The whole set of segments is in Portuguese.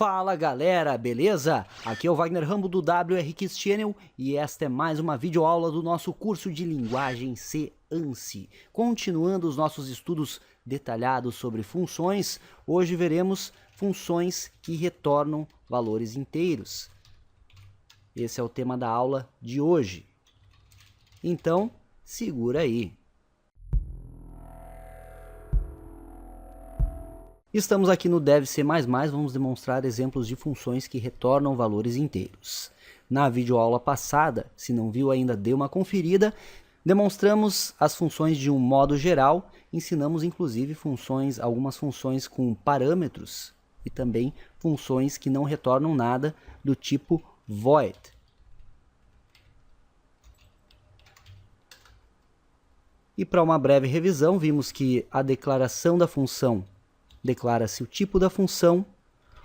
Fala galera, beleza? Aqui é o Wagner Rambo do WRX Channel e esta é mais uma videoaula do nosso curso de linguagem C ANSI. Continuando os nossos estudos detalhados sobre funções, hoje veremos funções que retornam valores inteiros. Esse é o tema da aula de hoje. Então, segura aí. Estamos aqui no Dev C++, vamos demonstrar exemplos de funções que retornam valores inteiros. Na videoaula passada, se não viu ainda, dê uma conferida. Demonstramos as funções de um modo geral, ensinamos inclusive algumas funções com parâmetros e também funções que não retornam nada do tipo void. E para uma breve revisão, vimos que a declaração da função declara-se o tipo da função,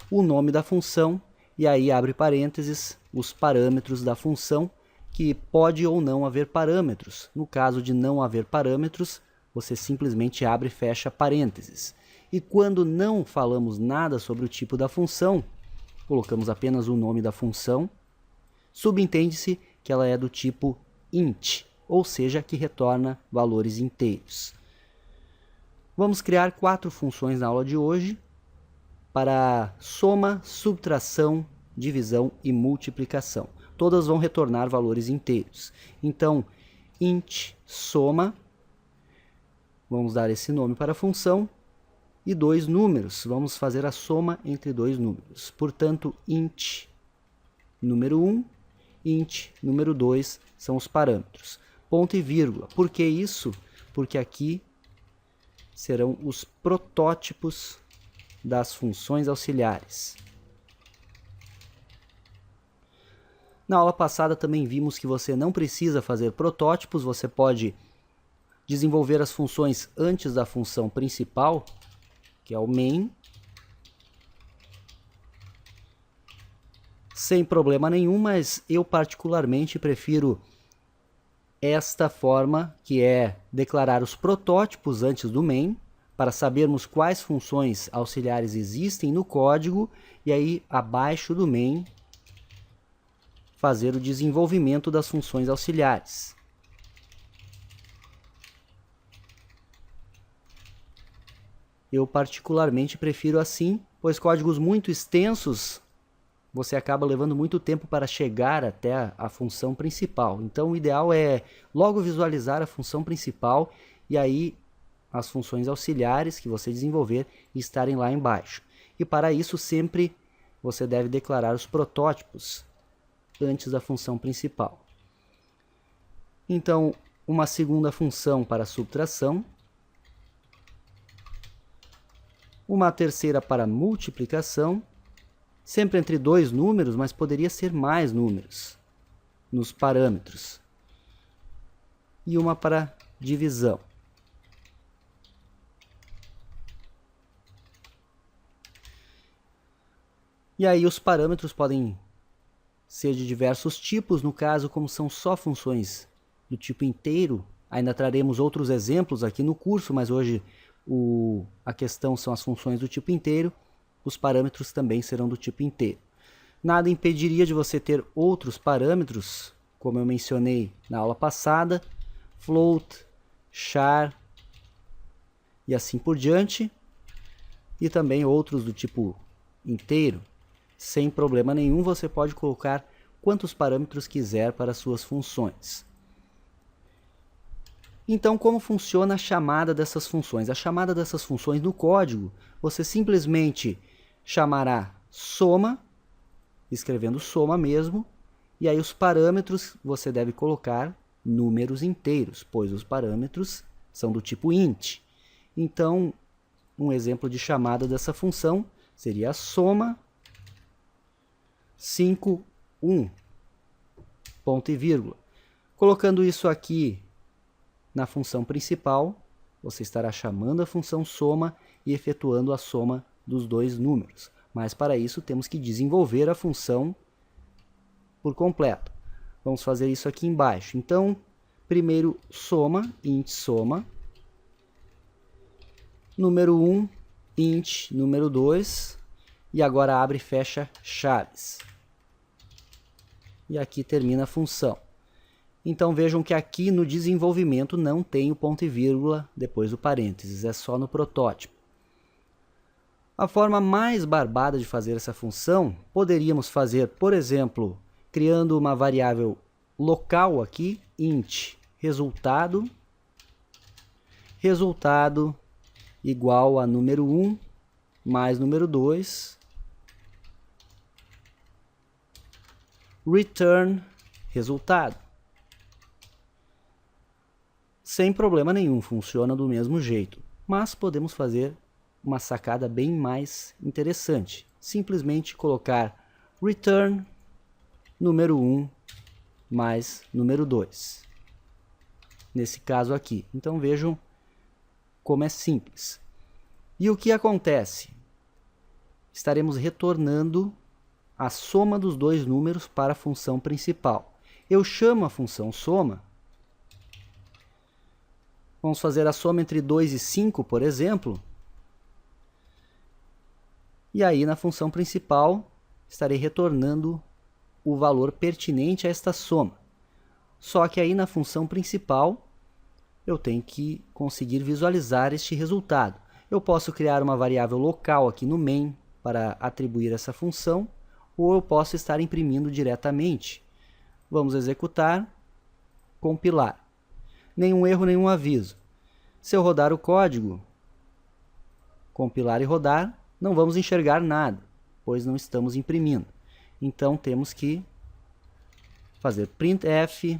o nome da função, e aí abre parênteses, os parâmetros da função, que pode ou não haver parâmetros. No caso de não haver parâmetros, você simplesmente abre e fecha parênteses. E quando não falamos nada sobre o tipo da função, colocamos apenas o nome da função, subentende-se que ela é do tipo int, ou seja, que retorna valores inteiros. Vamos criar 4 funções na aula de hoje para soma, subtração, divisão e multiplicação. Todas vão retornar valores inteiros. Então, int soma, vamos dar esse nome para a função, e 2 números, vamos fazer a soma entre 2 números. Portanto, int número 1, int número 2 são os parâmetros. Ponto e vírgula. Por que isso? Porque aqui serão os protótipos das funções auxiliares. Na aula passada também vimos que você não precisa fazer protótipos, você pode desenvolver as funções antes da função principal, que é o main, sem problema nenhum, mas eu particularmente prefiro esta forma, que é declarar os protótipos antes do main, para sabermos quais funções auxiliares existem no código, e aí abaixo do main fazer o desenvolvimento das funções auxiliares. Eu particularmente prefiro assim, pois códigos muito extensos você acaba levando muito tempo para chegar até a função principal. Então, o ideal é logo visualizar a função principal e aí as funções auxiliares que você desenvolver estarem lá embaixo. E para isso, sempre você deve declarar os protótipos antes da função principal. Então, uma segunda função para subtração, uma terceira para multiplicação, sempre entre 2 números, mas poderia ser mais números nos parâmetros. E uma para divisão. E aí os parâmetros podem ser de diversos tipos, no caso, como são só funções do tipo inteiro, ainda traremos outros exemplos aqui no curso, mas hoje a questão são as funções do tipo inteiro. Os parâmetros também serão do tipo inteiro. Nada impediria de você ter outros parâmetros, como eu mencionei na aula passada, float, char e assim por diante, e também outros do tipo inteiro. Sem problema nenhum, você pode colocar quantos parâmetros quiser para as suas funções. Então, como funciona a chamada dessas funções? A chamada dessas funções no código, você simplesmente chamará soma, escrevendo soma mesmo, e aí os parâmetros você deve colocar números inteiros, pois os parâmetros são do tipo int. Então, um exemplo de chamada dessa função seria a soma 5, 1, ponto e vírgula. Colocando isso aqui na função principal, você estará chamando a função soma e efetuando a soma dos 2 números. Mas para isso temos que desenvolver a função por completo. Vamos fazer isso aqui embaixo. Então, primeiro soma, int soma, número 1, int número 2, E agora abre e fecha chaves. E aqui termina a função. Então vejam que aqui no desenvolvimento não tem o ponto e vírgula depois do parênteses, é só no protótipo. A forma mais barbada de fazer essa função, poderíamos fazer, por exemplo, criando uma variável local aqui, int resultado igual a número 1 mais número 2, return resultado. Sem problema nenhum, funciona do mesmo jeito, mas podemos fazer uma sacada bem mais interessante. Simplesmente colocar return número 1 mais número 2. Nesse caso aqui. Então vejam como é simples. E o que acontece? Estaremos retornando a soma dos dois números para a função principal. Eu chamo a função soma. Vamos fazer a soma entre 2 e 5, por exemplo. E aí, na função principal, estarei retornando o valor pertinente a esta soma. Só que aí, na função principal, eu tenho que conseguir visualizar este resultado. Eu posso criar uma variável local aqui no main para atribuir essa função, ou eu posso estar imprimindo diretamente. Vamos executar, compilar. Nenhum erro, nenhum aviso. Se eu rodar o código, compilar e rodar, não vamos enxergar nada, pois não estamos imprimindo. Então temos que fazer printf,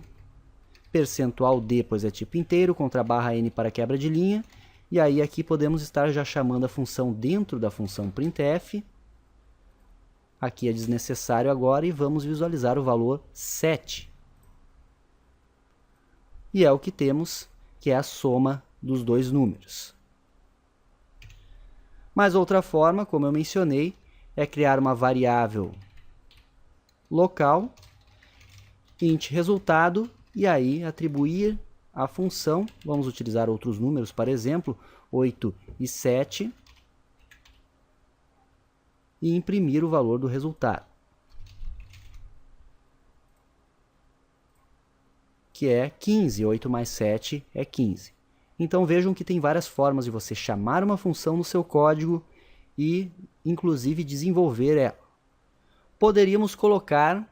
%d, pois é tipo inteiro, contra barra n para quebra de linha, e aí aqui podemos estar já chamando a função dentro da função printf. Aqui é desnecessário agora e vamos visualizar o valor 7. E é o que temos, que é a soma dos dois números. Mas outra forma, como eu mencionei, é criar uma variável local, int resultado, e aí atribuir a função, vamos utilizar outros números, por exemplo, 8 e 7, e imprimir o valor do resultado, que é 15, 8 mais 7 é 15. Então vejam que tem várias formas de você chamar uma função no seu código e, inclusive, desenvolver ela. Poderíamos colocar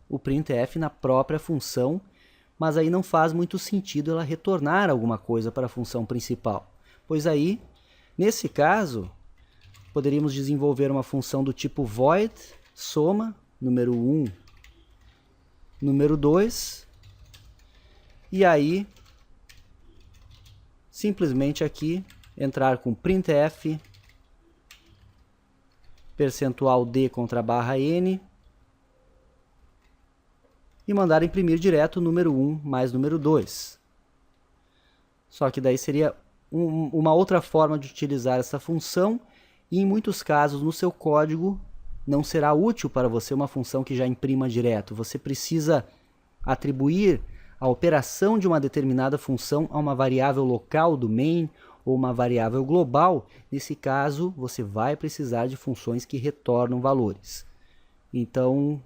o printf na própria função, mas aí não faz muito sentido ela retornar alguma coisa para a função principal. Pois aí, nesse caso, poderíamos desenvolver uma função do tipo void soma, número 1, número 2, e aí, simplesmente aqui, entrar com printf, %d contra barra n, e mandar imprimir direto número 1 mais número 2. Só que daí seria uma outra forma de utilizar essa função, e em muitos casos no seu código não será útil para você uma função que já imprima direto. Você precisa atribuir a operação de uma determinada função a uma variável local do main ou uma variável global. Nesse caso, você vai precisar de funções que retornam valores. Então,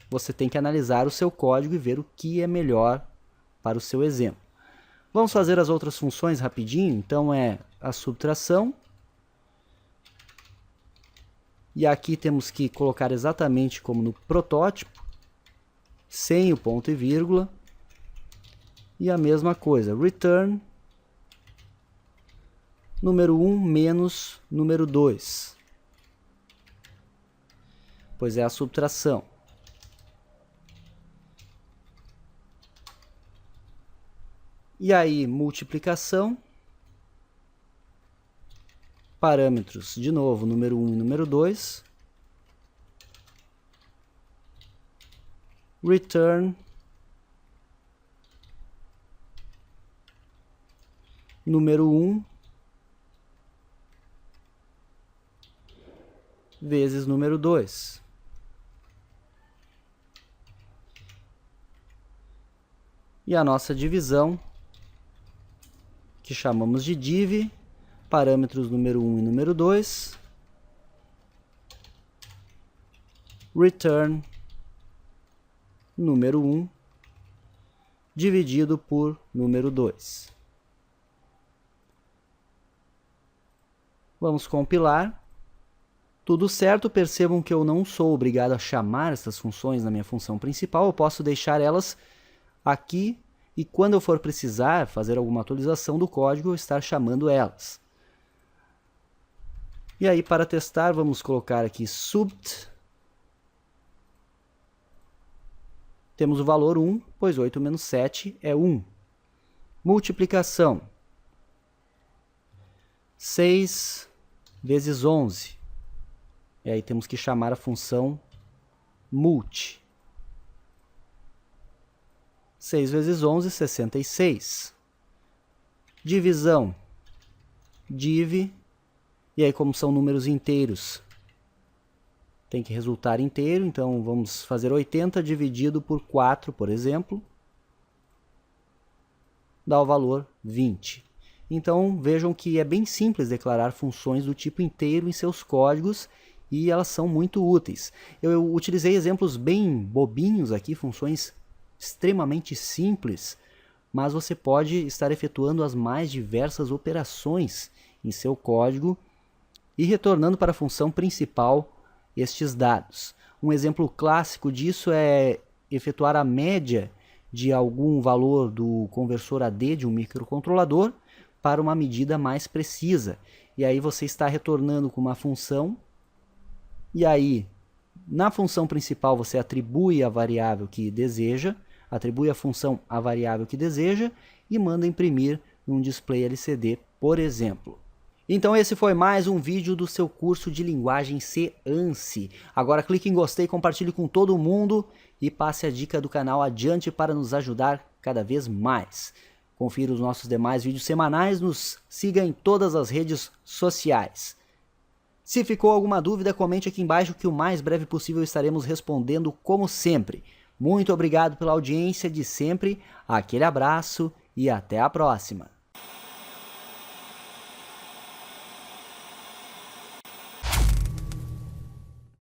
você tem que analisar o seu código e ver o que é melhor para o seu exemplo. Vamos fazer as outras funções rapidinho. Então, é a subtração. E aqui temos que colocar exatamente como no protótipo, sem o ponto e vírgula. E a mesma coisa, return número 1 menos número 2, pois é a subtração. E aí, multiplicação, parâmetros, de novo, número 1 e número 2, return número 1 vezes número 2. E a nossa divisão, que chamamos de div, parâmetros número 1 e número 2, return número 1 dividido por número 2. Vamos compilar. Tudo certo, percebam que eu não sou obrigado a chamar essas funções na minha função principal, eu posso deixar elas aqui e quando eu for precisar fazer alguma atualização do código, eu estar chamando elas. E aí, para testar, vamos colocar aqui subt. Temos o valor 1, pois 8 menos 7 é 1. Multiplicação. 6 vezes 11. E aí temos que chamar a função multi. 6 vezes 11, 66. Divisão. Div. E aí, como são números inteiros, tem que resultar inteiro. Então, vamos fazer 80 dividido por 4, por exemplo. Dá o valor 20. Então, vejam que é bem simples declarar funções do tipo inteiro em seus códigos e elas são muito úteis. Eu utilizei exemplos bem bobinhos aqui, funções extremamente simples, mas você pode estar efetuando as mais diversas operações em seu código e retornando para a função principal estes dados. Um exemplo clássico disso é efetuar a média de algum valor do conversor AD de um microcontrolador para uma medida mais precisa. E aí você está retornando com uma função, e aí na função principal você atribui a variável que deseja, atribui a função à variável que deseja e manda imprimir num display LCD, por exemplo. Então esse foi mais um vídeo do seu curso de linguagem C ANSI. Agora clique em gostei, compartilhe com todo mundo e passe a dica do canal adiante para nos ajudar cada vez mais. Confira os nossos demais vídeos semanais, nos siga em todas as redes sociais. Se ficou alguma dúvida, comente aqui embaixo que o mais breve possível estaremos respondendo como sempre. Muito obrigado pela audiência de sempre, aquele abraço e até a próxima.